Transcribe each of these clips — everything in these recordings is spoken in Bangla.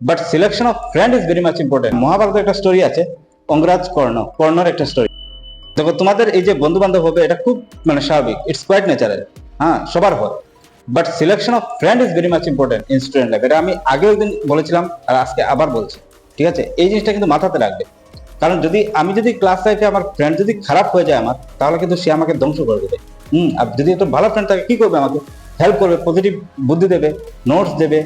But selection of friend is very much important. মহাভারতের একটা স্টোরি আছে, অঙ্গরাজ কর্ণর একটা স্টোরি। দেখো, তোমাদের এই যে বন্ধু বান্ধব হবে এটা খুব স্বাভাবিক, ইটস কোয়াইট ন্যাচারাল, হ্যাঁ সবার হয়। But selection of friend is very much important in student life. এটা আমি আগেও একদিন বলেছিলাম আর আজকে আবার বলছি, ঠিক আছে? এই জিনিসটা কিন্তু মাথাতে রাখবে, কারণ আমি যদি ক্লাস লাইফে আমার ফ্রেন্ড যদি খারাপ হয়ে যায় আমার, তাহলে কিন্তু সে আমাকে ধ্বংস করে দেবে। আর যদি একটা ভালো ফ্রেন্ড থাকে কি করবে, আমাকে হেল্প করবে, পজিটিভ বুদ্ধি দেবে, নোটস দেবে,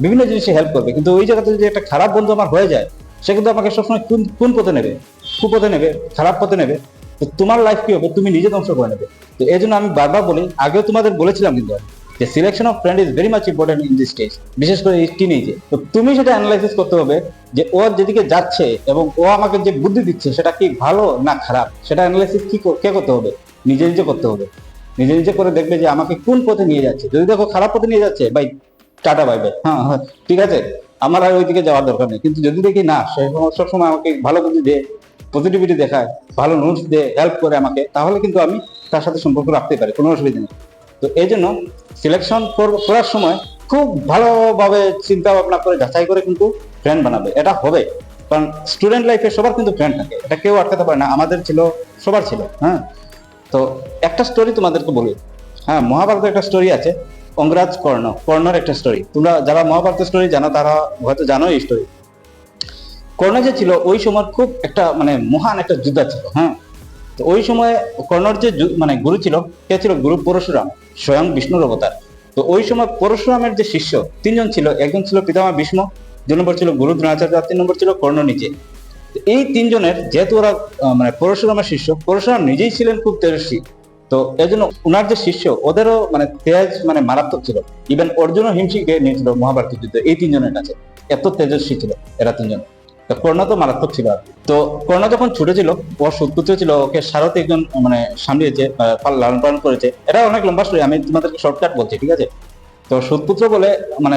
বিভিন্ন জিনিসে হেল্প করবে। কিন্তু ওই জায়গাতে যদি একটা খারাপ বন্ধু আমার হয়ে যায়, সে কিন্তু আমাকে সবসময় কোন পথে নেবে, কুপথে নেবে, খারাপ পথে নেবে। তো তোমার লাইফ কি হবে, তুমি নিজে ধ্বংস করে নেবে। তো এই জন্য আমি বারবার বলি, আগেও তোমাদের বলেছিলাম কিন্তু যে selection of friend is very much important in this stage, বিশেষ করে এই টিনেজে। তো তুমি সেটা অ্যানালাইসিস করতে হবে যে ও যেদিকে যাচ্ছে এবং ও আমাকে যে বুদ্ধি দিচ্ছে সেটা কি ভালো না খারাপ, সেটা অ্যানালাইসিস কে করতে হবে, নিজে করতে হবে। নিজে করে দেখবে যে আমাকে কোন পথে নিয়ে যাচ্ছে। যদি দেখো খারাপ পথে নিয়ে যাচ্ছে, ভাই টাটা বাই বাই, হ্যাঁ হ্যাঁ ঠিক আছে, আমার আর ওইদিকে যাওয়ার দরকার নেই। কিন্তু যদি দেখি না, সে সবসময় আমাকে ভালো বুদ্ধি দেয়, পজিটিভিটি দেখায়, ভালো নোটস দিয়ে হেল্প করে আমাকে, তাহলে কিন্তু আমি তার সাথে সম্পর্ক রাখতে পারি, কোনো অসুবিধা নেই। তো এই জন্য সিলেকশন করার সময় খুব ভালোভাবে চিন্তা ভাবনা করে যাচাই করে কিন্তু ফ্রেন্ড বানাবে, এটা হবে। কারণ স্টুডেন্ট লাইফে সবার কিন্তু ফ্রেন্ড থাকে, এটা কেউ আটকাতে পারে না। আমাদের ছিল, সবার ছিল, হ্যাঁ। তো একটা স্টোরি তোমাদেরকে বলি, হ্যাঁ, মহাভারতের একটা স্টোরি আছে, অঙ্গরাজ কর্ণর একটা স্টোরি। তোমরা যারা মহাভারতের স্টোরি জানো তারা হয়তো জানো এই স্টোরি। কর্ণ যে ছিল ওই সময় খুব একটা মহান একটা যোদ্ধা ছিল, হ্যাঁ। তো ওই সময় কর্ণর যে গুরু ছিল, কে ছিল? গুরু পরশুরাম, স্বয়ং বিষ্ণুর অবতার। তো ওই সময় পরশুরামের যে শিষ্য তিনজন ছিল, একজন ছিল পিতামহ ভীষ্ম, 2 নম্বর ছিল গুরু দ্রোণাচার্য, 3 নম্বর ছিল কর্ণ নিজে। এই তিনজনের যেহেতু ওরা পরশুরামের শিষ্য, পরশুরাম নিজেই ছিলেন খুব তেজস্বী। তো এই জন্য ওনার যে শিষ্য, ওদেরও তেজ মারাত্মক ছিল। ইভেন অর্জুনও হিমশিকে নিয়েছিল মহাভারতের যুদ্ধে এই তিনজনের কাছে, এত তেজস্বী ছিল এরা তিনজন। তো কর্ণ তো মারাত্মক ছিল আর কি। তো কর্ণ যখন ছোট ছিল, ওর সুতপুত্র ছিল, ওকে সারথী একজন সামলিয়েছে, লালন পালন করেছে। এটা অনেক লম্বা স্টোরি, আমি তোমাদেরকে শর্টকাট বলছি, ঠিক আছে? তো সুতপুত্র বলে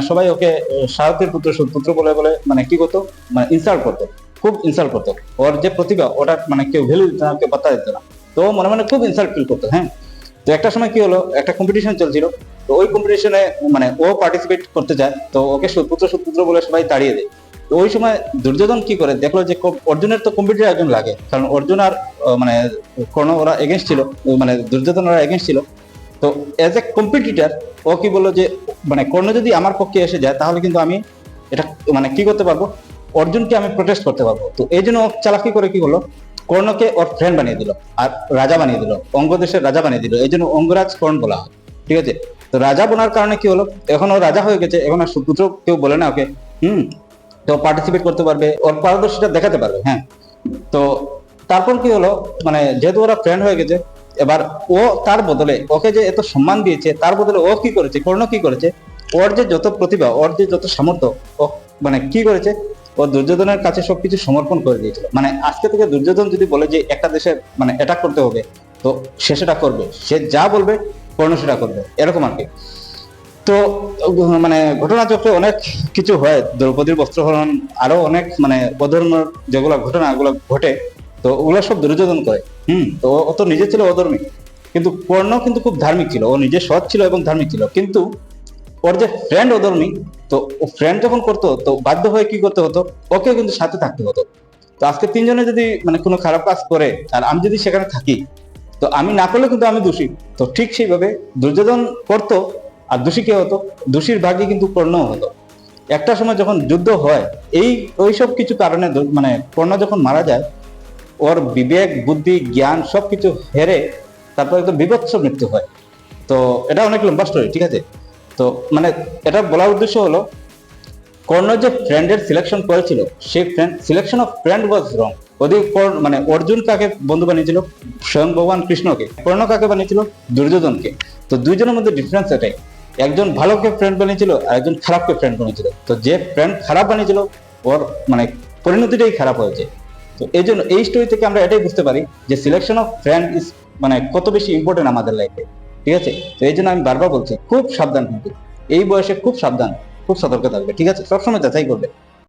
সবাই ওকে সারথীর পুত্র সুতপুত্র বলে বলে কি করতো, ইনসাল্ট করতো, খুব ইনসাল্ট করতো। ওর যে প্রতিভা, ওটা কেউ ভ্যালু দিত না, কেউ পাত্তা দিত না। তো মনে মনে খুব ইনসাল্ট ফিল করতো, হ্যাঁ। তো একটা সময় কি হলো, একটা কম্পিটিশন চলছিল। তো ওই কম্পিটিশনে ও পার্টিসিপেট করতে যায়, তো ওকে সুতপুত্র বলে সবাই তাড়িয়ে দেয়। তো ওই সময় দুর্যোধন কি করে দেখলো যে অর্জুনের তো কম্পিটিটর একজন লাগে, কারণ অর্জুন আর কর্ণ ওরা এগেনস্ট ছিল, দুর্যোধন ওরা এগেনস্ট ছিল। তো এজ এ কম্পিটিটর ও কি বললো যে কর্ণ যদি আমার পক্ষে এসে যায়, তাহলে কিন্তু আমি এটা কি করতে পারবো, অর্জুনকে আমি প্রোটেস্ট করতে পারবো। তো এই জন্য চালাকি করে কি হলো, কর্ণকে ওর ফ্রেন্ড বানিয়ে দিল আর রাজা বানিয়ে দিল, অঙ্গ দেশের রাজা বানিয়ে দিল। এই জন্য অঙ্গরাজ কর্ণ বলা হয়, ঠিক আছে? তো রাজা বোনার কারণে কি হলো, এখন ও রাজা হয়ে গেছে, এখন আর সুপুত্র কেউ বলে না ওকে, তো পার্টিসিপেট করতে পারবে, ওর পারদর্শিতা দেখাতে পারবে, হ্যাঁ। তো তারপর কি হলো, যেহেতু ওরা ফ্রেন্ড হয়ে গেছে, এবার ও তার বদলে ওকে যে এত সম্মান দিয়েছে, তার বদলে ও কি করেছে, কর্ণ কি করেছে, ওর যে যত প্রতিভা, ওর যে যত সামর্থ্য, ও কি করেছে, ও দুর্যোধনের কাছে সবকিছু সমর্পণ করে দিয়েছিল। আজকে থেকে দুর্যোধন যদি বলে যে একটা দেশের অ্যাটাক করতে হবে, তো সে সেটা করবে, সে যা বলবে কর্ণ সেটা করবে, এরকম আর কি। তো ঘটনা চক্রে অনেক কিছু হয়, দ্রৌপদীর বস্ত্রহরণ, আরো অনেক অধর্মের যেগুলো ঘটনা ওগুলো ঘটে। তো ওগুলো সব দুর্যোধন করে। তো ও তো নিজে ছিল অধর্মী, কিন্তু কর্ণ কিন্তু খুব ধার্মিক ছিল, ও নিজে সৎ ছিল এবং ধার্মিক ছিল। কিন্তু ওর যে ফ্রেন্ড অধর্মী, তো ও ফ্রেন্ড যখন করতো, তো বাধ্য হয়ে কি করতে হতো, ওকেও কিন্তু সাথে থাকতে হতো। তো আজকে তিনজনে যদি কোনো খারাপ কাজ করে আর আমি যদি সেখানে থাকি, তো আমি না করলে কিন্তু আমি দোষী। তো ঠিক সেইভাবে দুর্যোধন করতো, আর দোষী কে হতো, দোষীর ভাগে কিন্তু কর্ণ হতো। একটা সময় যখন যুদ্ধ হয়, ওইসব কিছু কারণে কর্ণ যখন মারা যায়, ওর বিবেক বুদ্ধি জ্ঞান সবকিছু হেরে তারপর একদম বিভৎস মৃত্যু হয়। তো এটা অনেক লম্বা স্টোরি, ঠিক আছে? তো এটা বলার উদ্দেশ্য হলো, কর্ণ যে ফ্রেন্ডের সিলেকশন করেছিল, সেই সিলেকশন অফ ফ্রেন্ড ওয়াজ রং। ওদিকে অর্জুন কাকে বন্ধু বানিয়েছিল, স্বয়ং ভগবান কৃষ্ণকে। কর্ণ কাকে বানিয়েছিল, দুর্যোধনকে। তো দুইজনের মধ্যে ডিফারেন্স এটাই, একজন ভালোকে ফ্রেন্ড বানিয়েছিল আর একজন খারাপকে ফ্রেন্ড বানিয়েছিল। তো যে ফ্রেন্ড খারাপ বানিয়েছিল, ওর পরিণতিটাই খারাপ হয়েছে। তো এই জন্য এই স্টোরি থেকে আমরা এটাই বুঝতে পারি যে সিলেকশন অফ ফ্রেন্ড ইজ কত বেশি ইম্পর্টেন্ট আমাদের লাইফে, ঠিক আছে? তো এই জন্য আমি বারবার বলছি, খুব সাবধান, কিন্তু এই বয়সে খুব সাবধান, খুব সতর্ক থাকবে, ঠিক আছে? সবসময় যাচাই করবে।